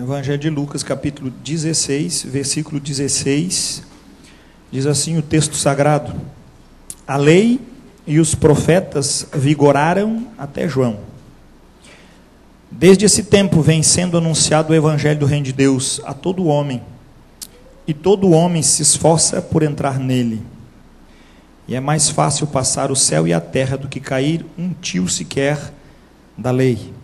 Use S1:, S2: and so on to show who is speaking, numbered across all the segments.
S1: Evangelho de Lucas, capítulo 16, versículo 16, diz assim o texto sagrado: a lei e os profetas vigoraram até João. Desde esse tempo vem sendo anunciado o Evangelho do Reino de Deus a todo homem, e todo homem se esforça por entrar nele. E é mais fácil passar o céu e a terra do que cair um tio sequer da lei.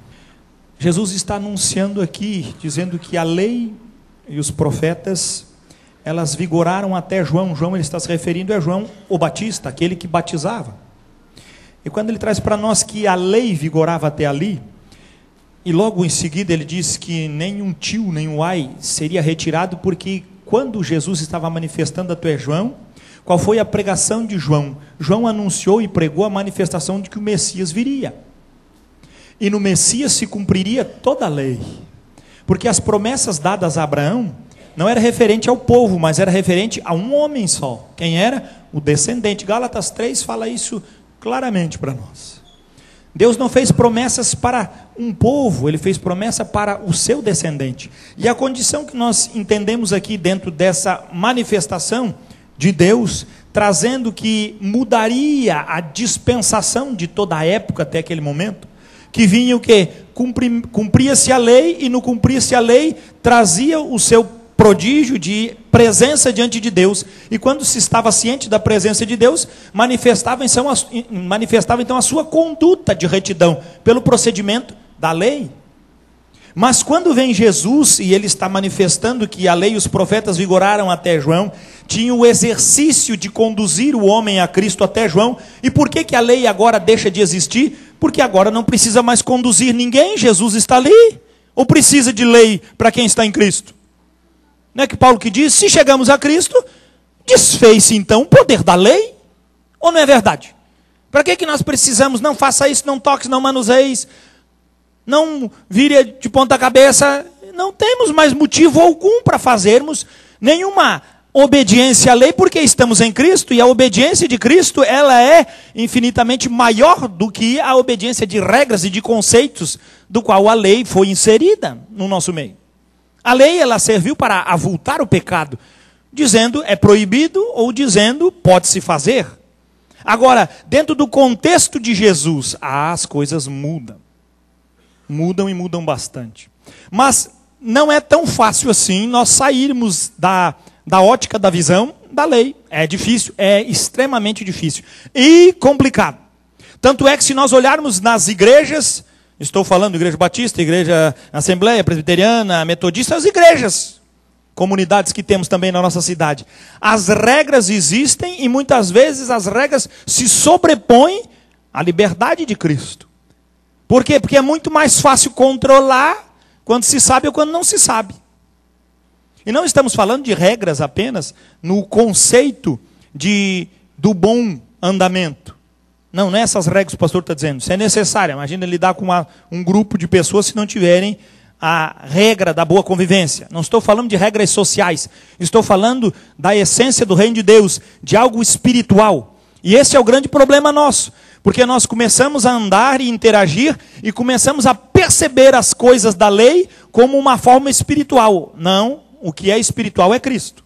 S1: Jesus está anunciando aqui, dizendo que a lei e os profetas, elas vigoraram até João. João, ele está se referindo a João o Batista, aquele que batizava. E quando ele traz para nós que a lei vigorava até ali, e logo em seguida ele diz que nem um tio, nem um ai seria retirado, porque quando Jesus estava manifestando a tu és João, qual foi a pregação de João? João anunciou e pregou a manifestação de que o Messias viria. E no Messias se cumpriria toda a lei. Porque as promessas dadas a Abraão não era referente ao povo, mas era referente a um homem só. Quem era? O descendente. Gálatas 3 fala isso claramente para nós. Deus não fez promessas para um povo, ele fez promessa para o seu descendente. E a condição que nós entendemos aqui dentro dessa manifestação de Deus, trazendo que mudaria a dispensação de toda a época até aquele momento, que vinha o quê? Cumpria-se a lei, e no cumprir-se a lei, trazia o seu prodígio de presença diante de Deus. E quando se estava ciente da presença de Deus, manifestava então a sua conduta de retidão, pelo procedimento da lei. Mas quando vem Jesus, e ele está manifestando que a lei e os profetas vigoraram até João, tinha o exercício de conduzir o homem a Cristo até João. E por que a lei agora deixa de existir? Porque agora não precisa mais conduzir ninguém, Jesus está ali. Ou precisa de lei para quem está em Cristo? Não é que Paulo que diz, se chegamos a Cristo, desfez-se então o poder da lei? Ou não é verdade? Para que nós precisamos? Não faça isso, não toques, não manuseis, não vire de ponta cabeça. Não temos mais motivo algum para fazermos nenhuma obediência à lei, porque estamos em Cristo, e a obediência de Cristo, ela é infinitamente maior do que a obediência de regras e de conceitos do qual a lei foi inserida no nosso meio. A lei, ela serviu para avultar o pecado, dizendo é proibido ou dizendo pode-se fazer. Agora, dentro do contexto de Jesus, as coisas mudam. Mudam e mudam bastante. Mas não é tão fácil assim nós sairmos da ótica da visão da lei. É difícil, é extremamente difícil e complicado. Tanto é que se nós olharmos nas igrejas, estou falando de igreja batista, igreja assembleia, presbiteriana, metodista, as igrejas, comunidades que temos também na nossa cidade, as regras existem e muitas vezes as regras se sobrepõem à liberdade de Cristo. Por quê? Porque é muito mais fácil controlar quando se sabe ou quando não se sabe. E não estamos falando de regras apenas no conceito do bom andamento. Não é essas regras que o pastor está dizendo. Isso é necessário. Imagina lidar com um grupo de pessoas se não tiverem a regra da boa convivência. Não estou falando de regras sociais. Estou falando da essência do reino de Deus, de algo espiritual. E esse é o grande problema nosso. Porque nós começamos a andar e interagir e começamos a perceber as coisas da lei como uma forma espiritual. Não. O que é espiritual é Cristo.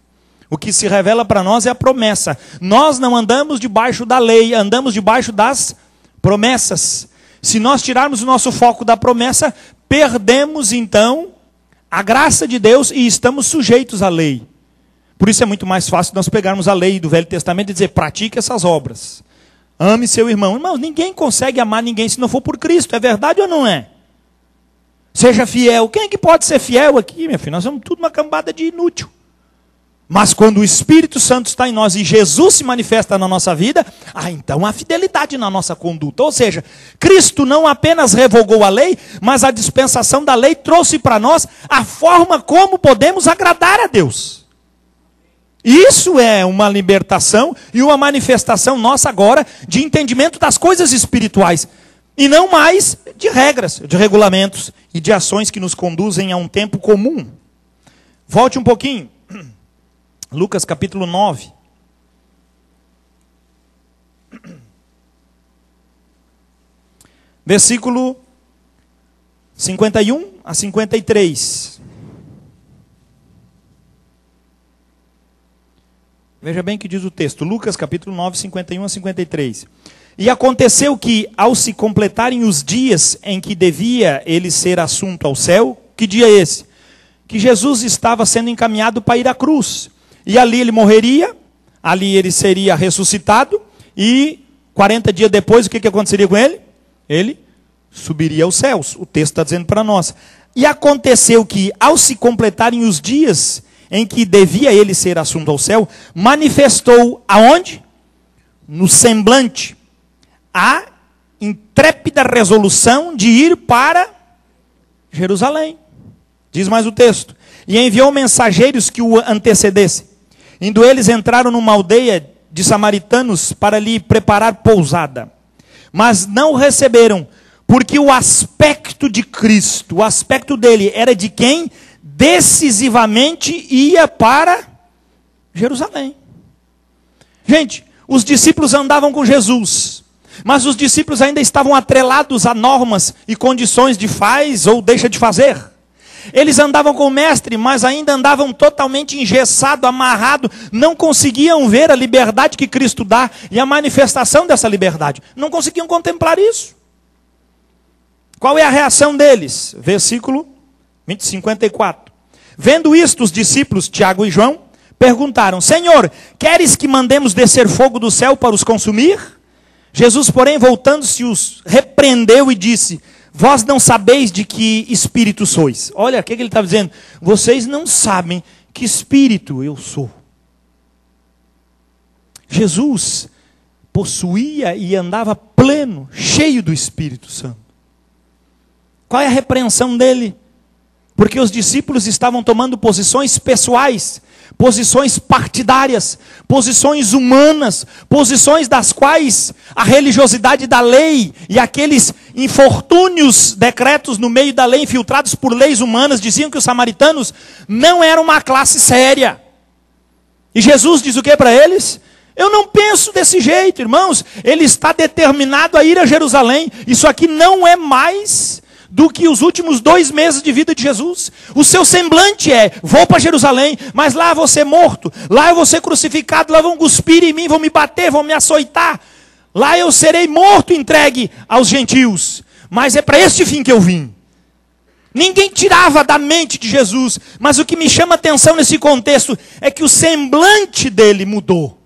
S1: O que se revela para nós é a promessa. Nós não andamos debaixo da lei, andamos debaixo das promessas. Se nós tirarmos o nosso foco da promessa, perdemos então a graça de Deus e estamos sujeitos à lei. Por isso é muito mais fácil nós pegarmos a lei do Velho Testamento e dizer, pratique essas obras. Ame seu irmão. Irmãos, ninguém consegue amar ninguém se não for por Cristo. É verdade ou não é? Seja fiel. Quem é que pode ser fiel aqui, meu filho? Nós somos tudo uma cambada de inútil. Mas quando o Espírito Santo está em nós e Jesus se manifesta na nossa vida, então há fidelidade na nossa conduta. Ou seja, Cristo não apenas revogou a lei, mas a dispensação da lei trouxe para nós a forma como podemos agradar a Deus. Isso é uma libertação e uma manifestação nossa agora de entendimento das coisas espirituais. E não mais de regras, de regulamentos e de ações que nos conduzem a um tempo comum. Volte um pouquinho. Lucas capítulo 9. Versículo 51 a 53. Veja bem o que diz o texto. Lucas capítulo 9, 51 a 53. E aconteceu que, ao se completarem os dias em que devia ele ser assunto ao céu, que dia é esse? Que Jesus estava sendo encaminhado para ir à cruz. E ali ele morreria, ali ele seria ressuscitado, e 40 dias depois, o que aconteceria com ele? Ele subiria aos céus. O texto está dizendo para nós. E aconteceu que, ao se completarem os dias em que devia ele ser assunto ao céu, manifestou aonde? No semblante, a intrépida resolução de ir para Jerusalém. Diz mais o texto. E enviou mensageiros que o antecedessem. Indo eles, entraram numa aldeia de samaritanos para lhe preparar pousada. Mas não o receberam, porque o aspecto de Cristo, o aspecto dele era de quem decisivamente ia para Jerusalém. Gente, os discípulos andavam com Jesus, mas os discípulos ainda estavam atrelados a normas e condições de faz ou deixa de fazer. Eles andavam com o mestre, mas ainda andavam totalmente engessados, amarrados, não conseguiam ver a liberdade que Cristo dá e a manifestação dessa liberdade. Não conseguiam contemplar isso. Qual é a reação deles? Versículo 54. Vendo isto, os discípulos, Tiago e João, perguntaram: Senhor, queres que mandemos descer fogo do céu para os consumir? Jesus, porém, voltando-se, os repreendeu e disse: Vós não sabeis de que espírito sois. Olha, o que ele está dizendo? Vocês não sabem que espírito eu sou. Jesus possuía e andava pleno, cheio do Espírito Santo. Qual é a repreensão dele? Porque os discípulos estavam tomando posições pessoais, posições partidárias, posições humanas, posições das quais a religiosidade da lei e aqueles infortúnios decretos no meio da lei, infiltrados por leis humanas, diziam que os samaritanos não eram uma classe séria. E Jesus diz o que para eles? Eu não penso desse jeito, irmãos. Ele está determinado a ir a Jerusalém. Isso aqui não é mais do que os últimos 2 meses de vida de Jesus. O seu semblante é: vou para Jerusalém, mas lá eu vou ser morto, lá eu vou ser crucificado, lá vão cuspir em mim, vão me bater, vão me açoitar, lá eu serei morto, entregue aos gentios. Mas é para este fim que eu vim. Ninguém tirava da mente de Jesus, mas o que me chama a atenção nesse contexto é que o semblante dele mudou.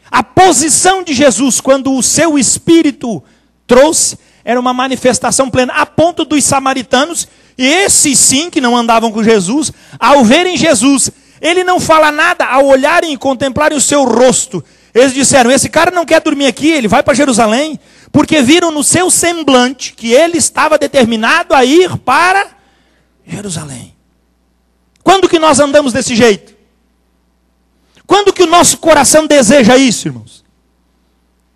S1: A posição de Jesus, quando o seu Espírito trouxe, era uma manifestação plena, a ponto dos samaritanos, e esses sim que não andavam com Jesus, ao verem Jesus, ele não fala nada, ao olharem e contemplarem o seu rosto, eles disseram: esse cara não quer dormir aqui, ele vai para Jerusalém, porque viram no seu semblante que ele estava determinado a ir para Jerusalém. Quando que nós andamos desse jeito? Quando que o nosso coração deseja isso, irmãos?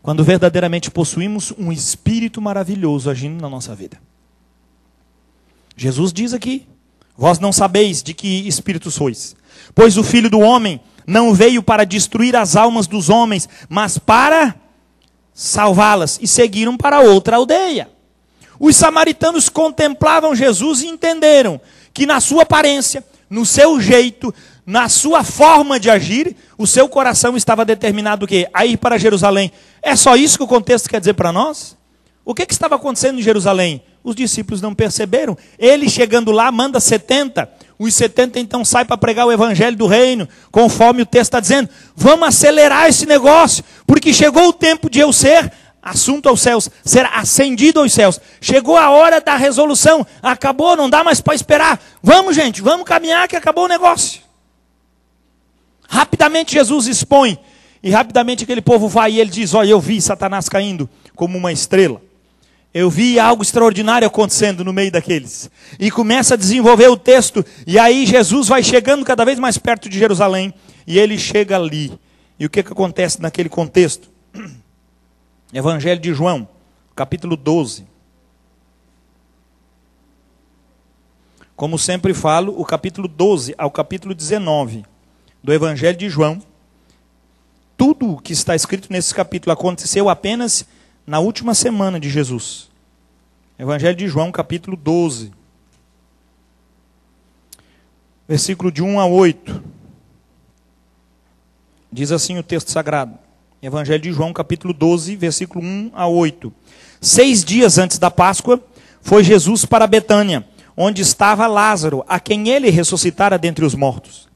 S1: Quando verdadeiramente possuímos um Espírito maravilhoso agindo na nossa vida. Jesus diz aqui: vós não sabeis de que espírito sois, pois o Filho do Homem não veio para destruir as almas dos homens, mas para salvá-las. E seguiram para outra aldeia. Os samaritanos contemplavam Jesus e entenderam que na sua aparência, no seu jeito, na sua forma de agir, o seu coração estava determinado o quê? A ir para Jerusalém. É só isso que o contexto quer dizer para nós? O que estava acontecendo em Jerusalém? Os discípulos não perceberam. Ele chegando lá manda 70. Os 70 então saem para pregar o evangelho do reino, conforme o texto está dizendo. Vamos acelerar esse negócio, porque chegou o tempo de eu ser assunto aos céus, ser ascendido aos céus. Chegou a hora da resolução. Acabou, não dá mais para esperar. Vamos, gente, vamos caminhar que acabou o negócio. Rapidamente Jesus expõe, e rapidamente aquele povo vai e ele diz: olha, eu vi Satanás caindo como uma estrela. Eu vi algo extraordinário acontecendo no meio daqueles. E começa a desenvolver o texto, e aí Jesus vai chegando cada vez mais perto de Jerusalém, e ele chega ali. E o que acontece naquele contexto? Evangelho de João, capítulo 12. Como sempre falo, o capítulo 12 ao capítulo 19 do Evangelho de João, tudo o que está escrito nesse capítulo aconteceu apenas na última semana de Jesus. Evangelho de João, capítulo 12. Versículo de 1 a 8. Diz assim o texto sagrado, Evangelho de João, capítulo 12, versículo 1 a 8. 6 dias antes da Páscoa, foi Jesus para Betânia, onde estava Lázaro, a quem ele ressuscitara dentre os mortos.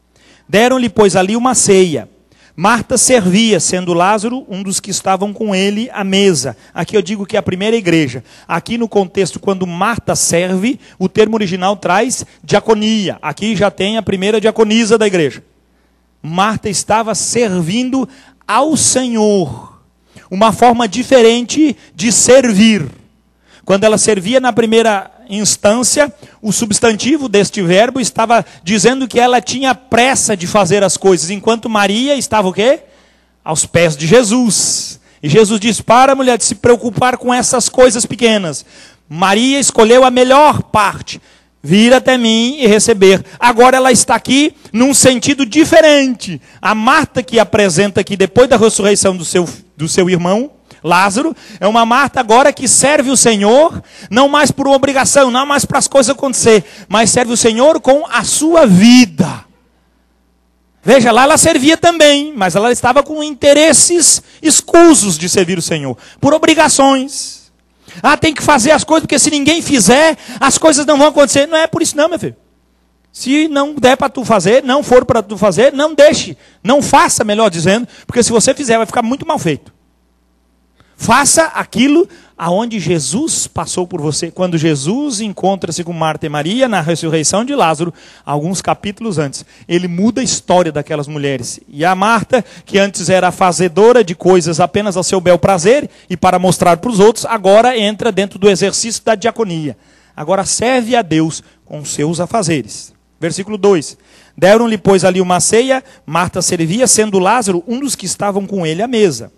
S1: Deram-lhe, pois, ali uma ceia. Marta servia, sendo Lázaro um dos que estavam com ele à mesa. Aqui eu digo que é a primeira igreja. Aqui no contexto, quando Marta serve, o termo original traz diaconia. Aqui já tem a primeira diaconisa da igreja. Marta estava servindo ao Senhor. Uma forma diferente de servir. Quando ela servia na primeira instância, o substantivo deste verbo estava dizendo que ela tinha pressa de fazer as coisas, enquanto Maria estava o quê? Aos pés de Jesus. E Jesus diz, para, mulher, de se preocupar com essas coisas pequenas. Maria escolheu a melhor parte, vir até mim e receber. Agora ela está aqui num sentido diferente. A Marta que apresenta aqui, depois da ressurreição do seu irmão, Lázaro, é uma Marta agora que serve o Senhor, não mais por obrigação, não mais para as coisas acontecer, mas serve o Senhor com a sua vida. Veja, lá ela servia também, mas ela estava com interesses escusos de servir o Senhor, por obrigações. Tem que fazer as coisas, porque se ninguém fizer, as coisas não vão acontecer. Não é por isso não, meu filho. Se não der para tu fazer, não for para tu fazer, não deixe, não faça, melhor dizendo, porque se você fizer, vai ficar muito mal feito. Faça aquilo aonde Jesus passou por você. Quando Jesus encontra-se com Marta e Maria na ressurreição de Lázaro, alguns capítulos antes, ele muda a história daquelas mulheres. E a Marta, que antes era fazedora de coisas apenas ao seu bel prazer e para mostrar para os outros, agora entra dentro do exercício da diaconia. Agora serve a Deus com seus afazeres. Versículo 2. Deram-lhe, pois, ali uma ceia, Marta servia, sendo Lázaro um dos que estavam com ele à mesa.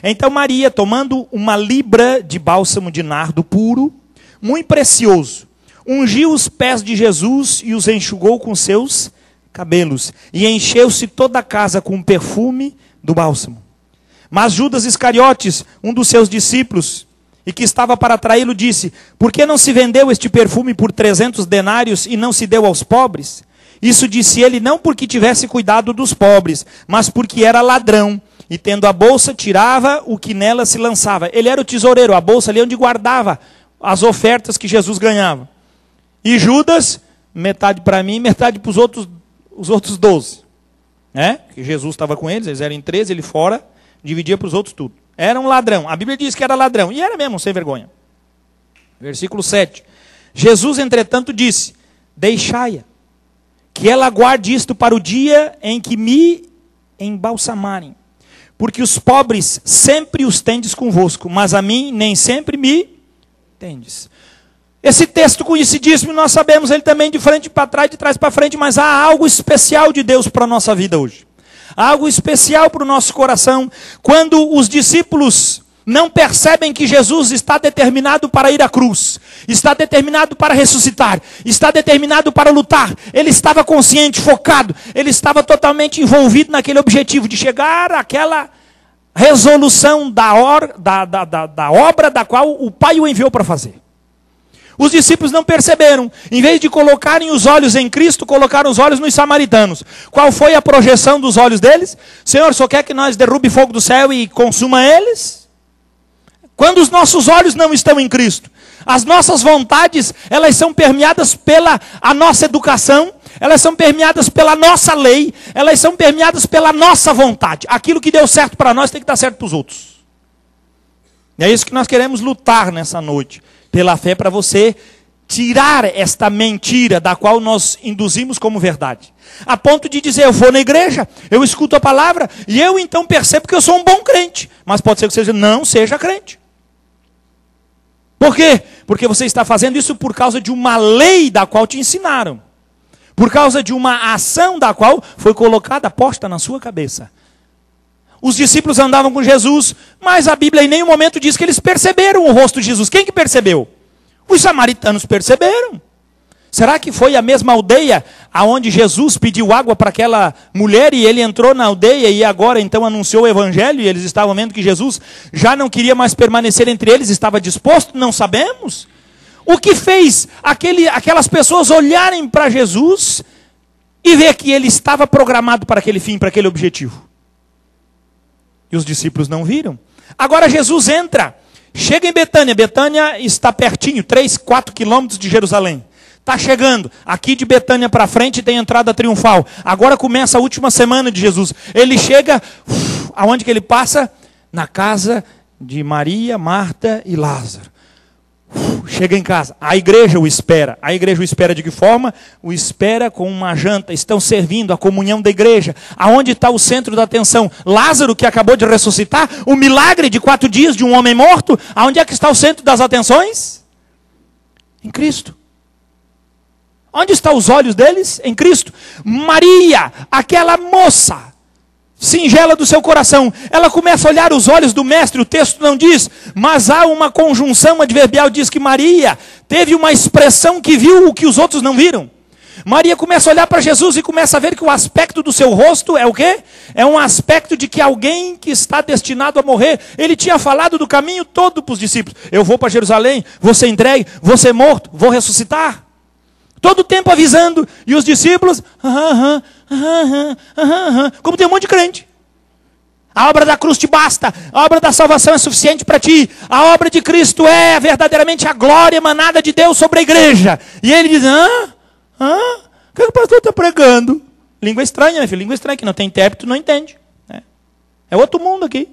S1: Então Maria, tomando uma libra de bálsamo de nardo puro, muito precioso, ungiu os pés de Jesus e os enxugou com seus cabelos, e encheu-se toda a casa com o perfume do bálsamo. Mas Judas Iscariotes, um dos seus discípulos, e que estava para traí-lo, disse, por que não se vendeu este perfume por 300 denários e não se deu aos pobres? Isso disse ele não porque tivesse cuidado dos pobres, mas porque era ladrão. E tendo a bolsa, tirava o que nela se lançava. Ele era o tesoureiro, a bolsa ali onde guardava as ofertas que Jesus ganhava. E Judas, metade para mim, metade para os outros 12. Que Jesus estava com eles eram em 13, ele fora, dividia para os outros tudo. Era um ladrão, a Bíblia diz que era ladrão, e era mesmo, sem vergonha. Versículo 7. Jesus, entretanto, disse, deixai-a, que ela guarde isto para o dia em que me embalsamarem. Porque os pobres sempre os tendes convosco, mas a mim nem sempre me tendes. Esse texto conhecidíssimo, nós sabemos ele também de frente para trás, de trás para frente, mas há algo especial de Deus para a nossa vida hoje. Há algo especial para o nosso coração, quando os discípulos não percebem que Jesus está determinado para ir à cruz, está determinado para ressuscitar, está determinado para lutar. Ele estava consciente, focado, ele estava totalmente envolvido naquele objetivo de chegar àquela resolução da obra da qual o Pai o enviou para fazer. Os discípulos não perceberam. Em vez de colocarem os olhos em Cristo, colocaram os olhos nos samaritanos. Qual foi a projeção dos olhos deles? Senhor, só quer que nós derrube fogo do céu e consuma eles? Quando os nossos olhos não estão em Cristo, as nossas vontades, elas são permeadas pela a nossa educação, elas são permeadas pela nossa lei, elas são permeadas pela nossa vontade. Aquilo que deu certo para nós tem que dar certo para os outros. E é isso que nós queremos lutar nessa noite, pela fé, para você tirar esta mentira da qual nós induzimos como verdade. A ponto de dizer, eu vou na igreja, eu escuto a palavra, e eu então percebo que eu sou um bom crente. Mas pode ser que você não seja crente. Por quê? Porque você está fazendo isso por causa de uma lei da qual te ensinaram. Por causa de uma ação da qual foi colocada, posta na sua cabeça. Os discípulos andavam com Jesus, mas a Bíblia em nenhum momento diz que eles perceberam o rosto de Jesus. Quem que percebeu? Os samaritanos perceberam. Será que foi a mesma aldeia aonde Jesus pediu água para aquela mulher e ele entrou na aldeia e agora então anunciou o evangelho e eles estavam vendo que Jesus já não queria mais permanecer entre eles, estava disposto? Não sabemos. O que fez aquelas pessoas olharem para Jesus e ver que ele estava programado para aquele fim, para aquele objetivo? E os discípulos não viram. Agora Jesus entra, chega em Betânia. Betânia está pertinho, 3-4 quilômetros de Jerusalém. Está chegando. Aqui de Betânia para frente tem entrada triunfal. Agora começa a última semana de Jesus. Ele chega, aonde que ele passa? Na casa de Maria, Marta e Lázaro. Chega em casa. A igreja o espera. A igreja o espera de que forma? O espera com uma janta. Estão servindo a comunhão da igreja. Aonde está o centro da atenção? Lázaro, que acabou de ressuscitar. O milagre de 4 dias de um homem morto. Aonde é que está o centro das atenções? Em Cristo. Onde estão os olhos deles? Em Cristo. Maria, aquela moça singela do seu coração, ela começa a olhar os olhos do mestre. O texto não diz, mas há uma conjunção adverbial, diz que Maria teve uma expressão que viu o que os outros não viram. Maria começa a olhar para Jesus e começa a ver que o aspecto do seu rosto é o quê? É um aspecto de que alguém que está destinado a morrer. Ele tinha falado do caminho todo para os discípulos. Eu vou para Jerusalém, vou ser entregue, vou ser morto, vou ressuscitar. Todo o tempo avisando. E os discípulos, como tem um monte de crente. A obra da cruz te basta. A obra da salvação é suficiente para ti. A obra de Cristo é verdadeiramente a glória emanada de Deus sobre a igreja. E ele diz, o que o pastor está pregando? Língua estranha, meu filho. Língua estranha, que não tem intérprete, não entende. É outro mundo aqui.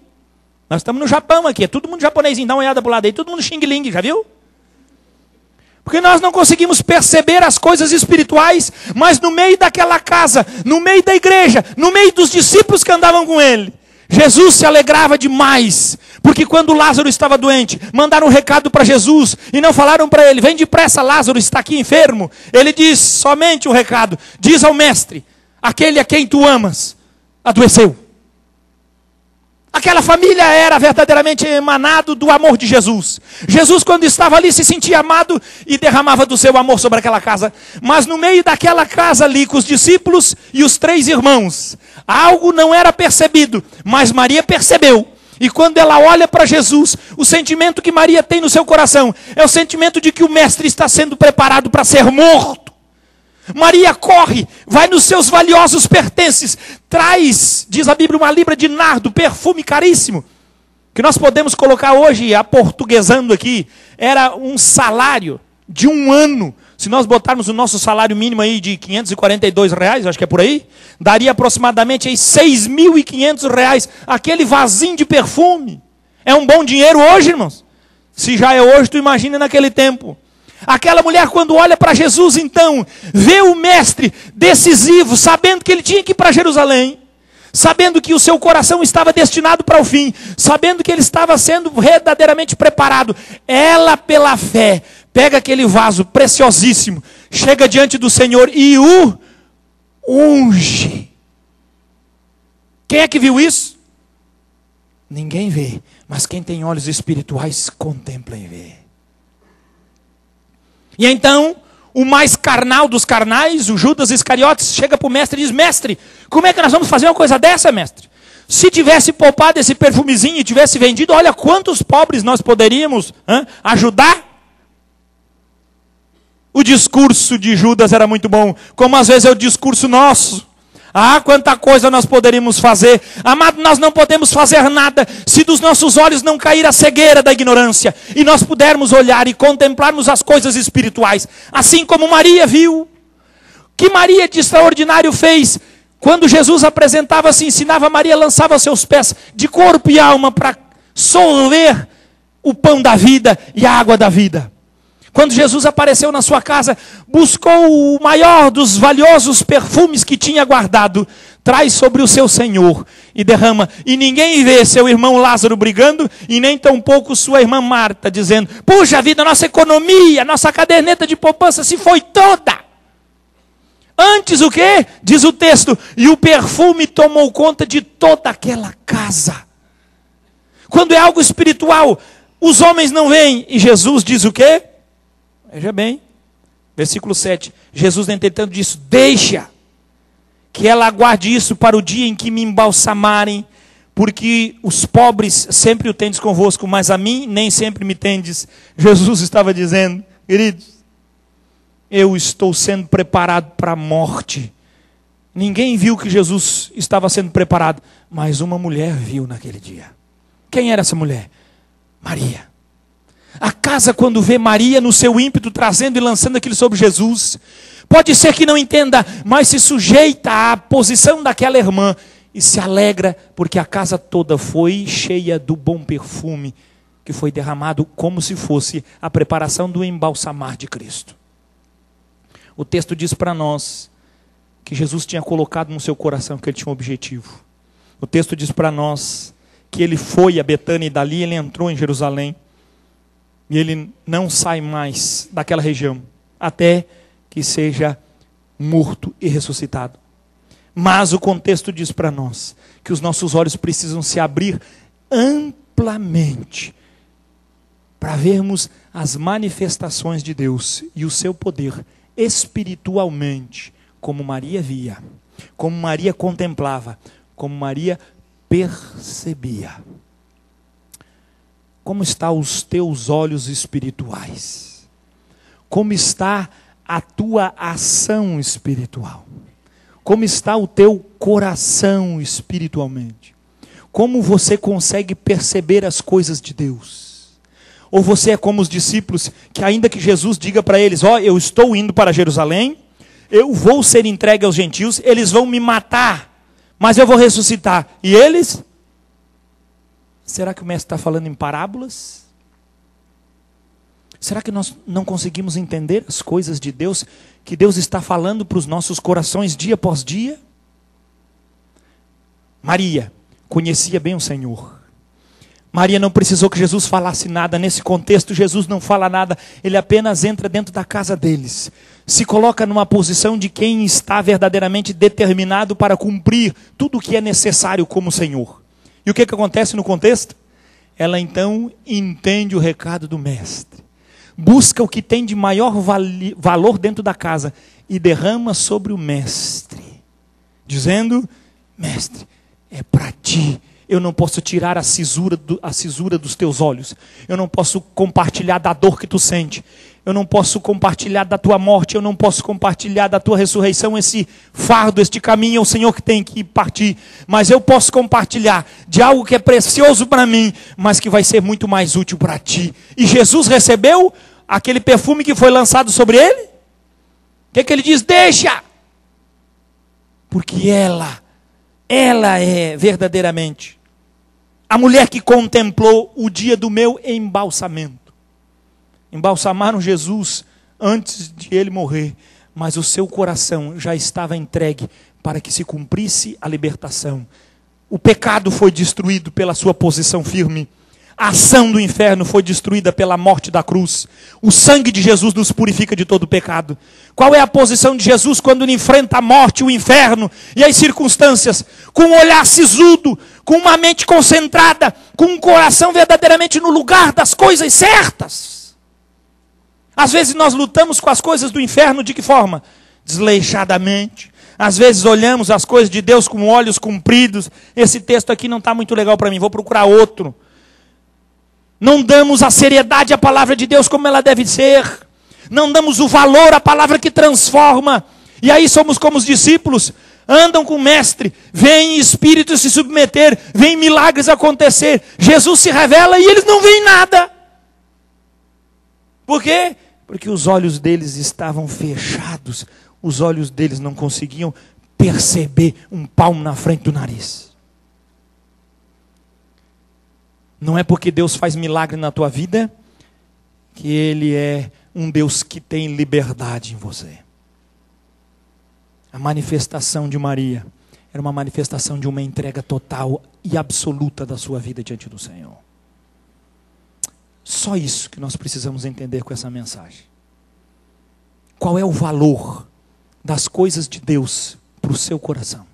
S1: Nós estamos no Japão aqui. É todo mundo japonesinho. Dá uma olhada para o lado aí. Todo mundo xing-ling, já viu? Porque nós não conseguimos perceber as coisas espirituais, mas no meio daquela casa, no meio da igreja, no meio dos discípulos que andavam com ele, Jesus se alegrava demais. Porque quando Lázaro estava doente, mandaram um recado para Jesus e não falaram para ele, vem depressa, Lázaro está aqui enfermo. Ele diz somente o recado, diz ao mestre, aquele a quem tu amas, adoeceu. Aquela família era verdadeiramente emanado do amor de Jesus. Jesus, quando estava ali, se sentia amado e derramava do seu amor sobre aquela casa. Mas no meio daquela casa ali, com os discípulos e os 3 irmãos, algo não era percebido, mas Maria percebeu. E quando ela olha para Jesus, o sentimento que Maria tem no seu coração é o sentimento de que o mestre está sendo preparado para ser morto. Maria corre, vai nos seus valiosos pertences, traz, diz a Bíblia, uma libra de nardo, perfume caríssimo, que nós podemos colocar hoje, aportuguesando aqui, era um salário de um ano. Se nós botarmos o nosso salário mínimo aí de R$542, acho que é por aí, daria aproximadamente aí R$6.500, aquele vasinho de perfume. É um bom dinheiro hoje, irmãos? Se já é hoje, tu imagina naquele tempo. Aquela mulher, quando olha para Jesus, então, vê o mestre decisivo, sabendo que ele tinha que ir para Jerusalém, sabendo que o seu coração estava destinado para o fim, sabendo que ele estava sendo verdadeiramente preparado. Ela, pela fé, pega aquele vaso preciosíssimo, chega diante do Senhor e o unge. Quem é que viu isso? Ninguém vê, mas quem tem olhos espirituais contempla e vê. E então, o mais carnal dos carnais, o Judas Iscariotes, chega para o mestre e diz, mestre, como é que nós vamos fazer uma coisa dessa, mestre? Se tivesse poupado esse perfumezinho e tivesse vendido, olha quantos pobres nós poderíamos ajudar. O discurso de Judas era muito bom, como às vezes é o discurso nosso. Ah, quanta coisa nós poderíamos fazer. Amado, nós não podemos fazer nada se dos nossos olhos não cair a cegueira da ignorância e nós pudermos olhar e contemplarmos as coisas espirituais. Assim como Maria viu. O que Maria de extraordinário fez? Quando Jesus apresentava-se, ensinava, Maria lançava seus pés de corpo e alma para sorver o pão da vida e a água da vida. Quando Jesus apareceu na sua casa, buscou o maior dos valiosos perfumes que tinha guardado, traz sobre o seu Senhor e derrama. E ninguém vê seu irmão Lázaro brigando, e nem tampouco sua irmã Marta dizendo, puxa vida, nossa economia, nossa caderneta de poupança se foi toda. Antes o quê? Diz o texto, e o perfume tomou conta de toda aquela casa. Quando é algo espiritual, os homens não veem, e Jesus diz o quê? Veja bem, versículo 7, Jesus, entretanto, disse, deixa que ela aguarde isso para o dia em que me embalsamarem, porque os pobres sempre o tendes convosco, mas a mim nem sempre me tendes. Jesus estava dizendo, queridos, eu estou sendo preparado para a morte, Ninguém viu que Jesus estava sendo preparado, mas uma mulher viu naquele dia. Quem era essa mulher? Maria. A casa, quando vê Maria no seu ímpeto, trazendo e lançando aquilo sobre Jesus, pode ser que não entenda, mas se sujeita à posição daquela irmã e se alegra, porque a casa toda foi cheia do bom perfume que foi derramado, como se fosse a preparação do embalsamar de Cristo. O texto diz para nós que Jesus tinha colocado no seu coração que ele tinha um objetivo. O texto diz para nós que ele foi a Betânia e dali ele entrou em Jerusalém. E ele não sai mais daquela região, até que seja morto e ressuscitado. Mas o contexto diz para nós que os nossos olhos precisam se abrir amplamente para vermos as manifestações de Deus e o seu poder espiritualmente, como Maria via, como Maria contemplava, como Maria percebia. Como estão os teus olhos espirituais? Como está a tua ação espiritual? Como está o teu coração espiritualmente? Como você consegue perceber as coisas de Deus? Ou você é como os discípulos, que ainda que Jesus diga para eles, eu estou indo para Jerusalém, eu vou ser entregue aos gentios, eles vão me matar, mas eu vou ressuscitar. E eles? Será que o mestre está falando em parábolas? Será que nós não conseguimos entender as coisas de Deus, que Deus está falando para os nossos corações dia após dia? Maria conhecia bem o Senhor. Maria não precisou que Jesus falasse nada. Nesse contexto, Jesus não fala nada. Ele apenas entra dentro da casa deles. Se coloca numa posição de quem está verdadeiramente determinado para cumprir tudo o que é necessário como Senhor. E o que acontece no contexto? Ela então entende o recado do mestre. Busca o que tem de maior valor dentro da casa e derrama sobre o mestre. Dizendo, mestre, é para ti. Eu não posso tirar a cisura dos teus olhos. Eu não posso compartilhar da dor que tu sente. Eu não posso compartilhar da tua morte. Eu não posso compartilhar da tua ressurreição. Esse fardo, este caminho é o Senhor que tem que partir. Mas eu posso compartilhar de algo que é precioso para mim, mas que vai ser muito mais útil para ti. E Jesus recebeu aquele perfume que foi lançado sobre ele. O que ele diz? Deixa! Porque ela é verdadeiramente a mulher que contemplou o dia do meu embalsamento. Embalsamaram Jesus antes de ele morrer, mas o seu coração já estava entregue para que se cumprisse a libertação. O pecado foi destruído pela sua posição firme. A ação do inferno foi destruída pela morte da cruz. O sangue de Jesus nos purifica de todo pecado. Qual é a posição de Jesus quando ele enfrenta a morte, o inferno e as circunstâncias? Com um olhar sisudo, com uma mente concentrada, com um coração verdadeiramente no lugar das coisas certas. Às vezes nós lutamos com as coisas do inferno de que forma? Desleixadamente. Às vezes olhamos as coisas de Deus com olhos compridos. Esse texto aqui não está muito legal para mim, vou procurar outro. Não damos a seriedade à palavra de Deus como ela deve ser. Não damos o valor à palavra que transforma. E aí somos como os discípulos. Andam com o mestre. Vêm espíritos se submeter. Vêm milagres acontecer. Jesus se revela e eles não veem nada. Por quê? Porque os olhos deles estavam fechados. Os olhos deles não conseguiam perceber um palmo na frente do nariz. Não é porque Deus faz milagre na tua vida que Ele é um Deus que tem liberdade em você. A manifestação de Maria era uma manifestação de uma entrega total e absoluta da sua vida diante do Senhor. Só isso que nós precisamos entender com essa mensagem. Qual é o valor das coisas de Deus para o seu coração?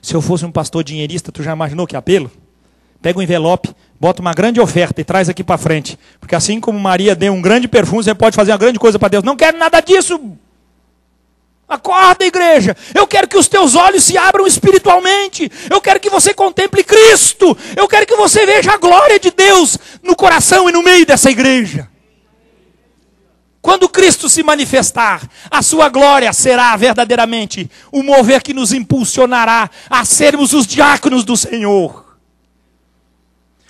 S1: Se eu fosse um pastor dinheirista, tu já imaginou que apelo? Pega um envelope, bota uma grande oferta e traz aqui para frente. Porque assim como Maria deu um grande perfume, você pode fazer uma grande coisa para Deus. Não quero nada disso. Acorda, igreja. Eu quero que os teus olhos se abram espiritualmente. Eu quero que você contemple Cristo. Eu quero que você veja a glória de Deus no coração e no meio dessa igreja.
S2: Quando Cristo se manifestar, a sua glória será verdadeiramente o mover que nos impulsionará a sermos os diáconos do Senhor.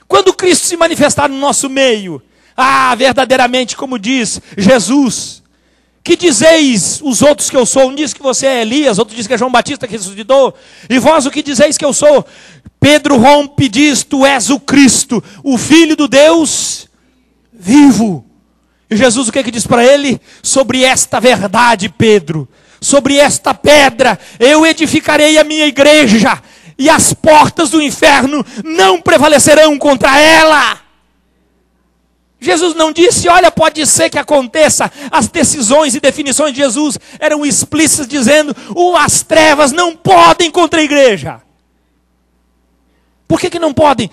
S2: Quando Cristo se manifestar no nosso meio, verdadeiramente, como diz Jesus, que dizeis os outros que eu sou? Um diz que você é Elias, outro diz que é João Batista que ressuscitou. E vós o que dizeis que eu sou? Pedro rompe e diz, tu és o Cristo, o Filho do Deus vivo. E Jesus o que diz para ele? Sobre esta verdade, Pedro, sobre esta pedra, eu edificarei a minha igreja, e as portas do inferno não prevalecerão contra ela. Jesus não disse, olha, pode ser que aconteça. As decisões e definições de Jesus eram explícitas, dizendo, as trevas não podem contra a igreja. Por que não podem?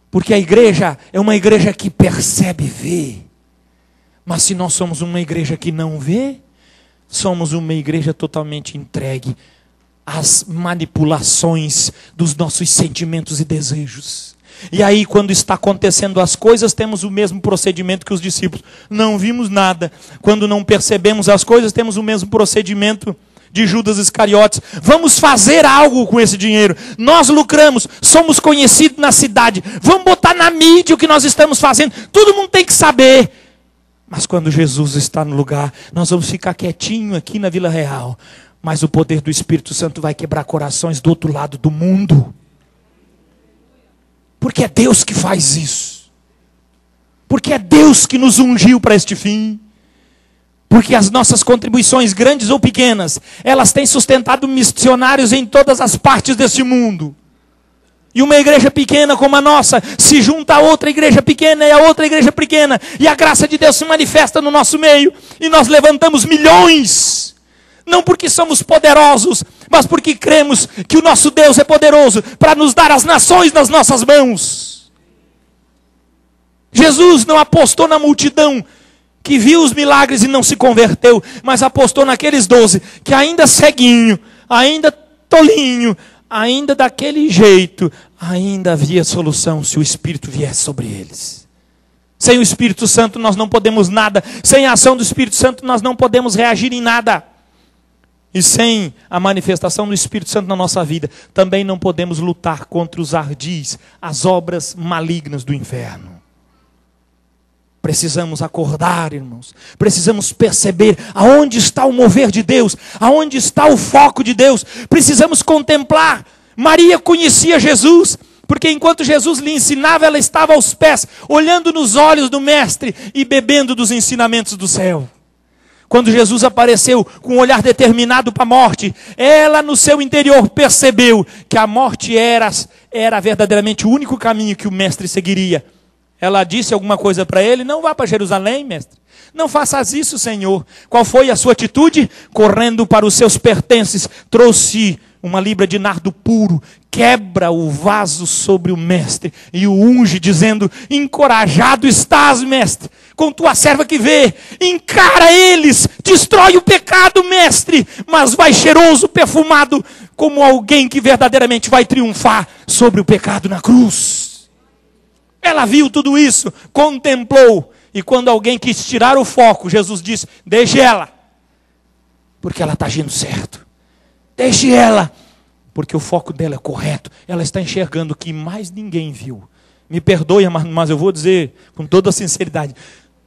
S2: Porque a igreja é uma igreja que percebe e vê. Mas se nós somos uma igreja que não vê, somos uma igreja totalmente entregue às manipulações dos nossos sentimentos e desejos. E aí, quando está acontecendo as coisas, temos o mesmo procedimento que os discípulos. Não vimos nada. Quando não percebemos as coisas, temos o mesmo procedimento de Judas Iscariotes. Vamos fazer algo com esse dinheiro. Nós lucramos, somos conhecidos na cidade. Vamos botar na mídia o que nós estamos fazendo. Todo mundo tem que saber. Mas quando Jesus está no lugar, nós vamos ficar quietinho aqui na Vila Real. Mas o poder do Espírito Santo vai quebrar corações do outro lado do mundo. Porque é Deus que faz isso. Porque é Deus que nos ungiu para este fim. Porque as nossas contribuições, grandes ou pequenas, elas têm sustentado missionários em todas as partes deste mundo. E uma igreja pequena como a nossa se junta a outra igreja pequena e a outra igreja pequena. E a graça de Deus se manifesta no nosso meio. E nós levantamos milhões. Não porque somos poderosos, mas porque cremos que o nosso Deus é poderoso para nos dar as nações nas nossas mãos. Jesus não apostou na multidão que viu os milagres e não se converteu, mas apostou naqueles 12 que ainda ceguinho, ainda tolinho, ainda daquele jeito, ainda havia solução se o Espírito viesse sobre eles. Sem o Espírito Santo nós não podemos nada. Sem a ação do Espírito Santo nós não podemos reagir em nada. E sem a manifestação do Espírito Santo na nossa vida, também não podemos lutar contra os ardis, as obras malignas do inferno. Precisamos acordar, irmãos. Precisamos perceber aonde está o mover de Deus, aonde está o foco de Deus. Precisamos contemplar. Maria conhecia Jesus, porque enquanto Jesus lhe ensinava, ela estava aos pés, olhando nos olhos do Mestre e bebendo dos ensinamentos do céu. Quando Jesus apareceu com um olhar determinado para a morte, ela no seu interior percebeu que a morte era verdadeiramente o único caminho que o Mestre seguiria. Ela disse alguma coisa para ele, não vá para Jerusalém, Mestre. Não faças isso, Senhor. Qual foi a sua atitude? Correndo para os seus pertences, trouxe uma libra de nardo puro, quebra o vaso sobre o Mestre e o unge, dizendo, encorajado estás, Mestre, com tua serva que vê, encara eles, destrói o pecado, Mestre, mas vai cheiroso, perfumado, como alguém que verdadeiramente vai triunfar sobre o pecado na cruz. Ela viu tudo isso, contemplou, e quando alguém quis tirar o foco, Jesus disse, deixe ela, porque ela está agindo certo. Deixe ela, porque o foco dela é correto. Ela está enxergando o que mais ninguém viu. Me perdoe, mas eu vou dizer com toda a sinceridade.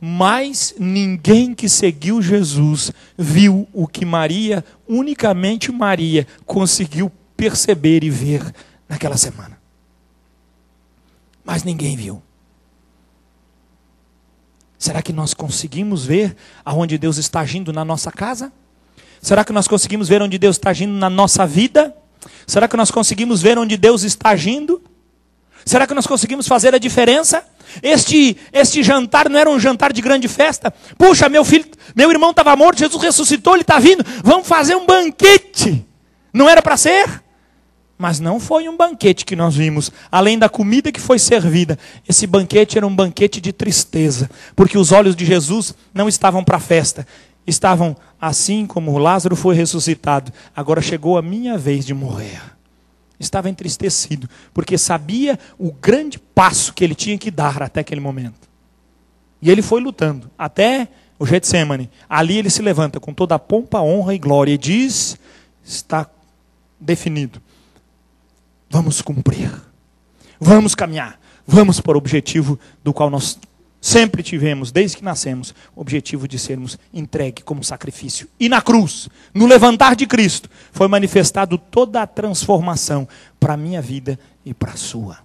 S2: Mas ninguém que seguiu Jesus viu o que Maria, unicamente Maria, conseguiu perceber e ver naquela semana. Mas ninguém viu. Será que nós conseguimos ver aonde Deus está agindo na nossa casa? Será que nós conseguimos ver onde Deus está agindo na nossa vida? Será que nós conseguimos ver onde Deus está agindo? Será que nós conseguimos fazer a diferença? Este jantar não era um jantar de grande festa? Puxa, meu irmão estava morto, Jesus ressuscitou, ele está vindo. Vamos fazer um banquete. Não era para ser? Mas não foi um banquete que nós vimos. Além da comida que foi servida, esse banquete era um banquete de tristeza. Porque os olhos de Jesus não estavam para a festa. Estavam assim como Lázaro foi ressuscitado. Agora chegou a minha vez de morrer. Estava entristecido, porque sabia o grande passo que ele tinha que dar até aquele momento. E ele foi lutando, até o Getsêmani, ali ele se levanta com toda a pompa, honra e glória e diz, está definido. Vamos cumprir. Vamos caminhar. Vamos para o objetivo do qual nós sempre tivemos, desde que nascemos, o objetivo de sermos entregue como sacrifício. E na cruz, no levantar de Cristo, foi manifestado toda a transformação para a minha vida e para a sua.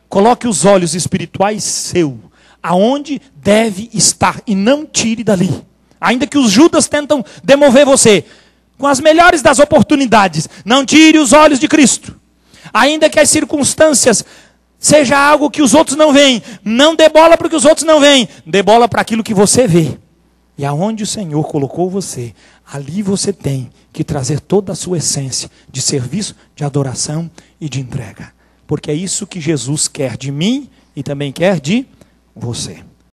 S2: Coloque os olhos espirituais seu, aonde deve estar, e não tire dali. Ainda que os Judas tentam demover você, com as melhores das oportunidades, não tire os olhos de Cristo. Ainda que as circunstâncias seja algo que os outros não veem, não dê bola para o que os outros não veem, dê bola para aquilo que você vê. E aonde o Senhor colocou você, ali você tem que trazer toda a sua essência de serviço, de adoração e de entrega. Porque é isso que Jesus quer de mim e também quer de você.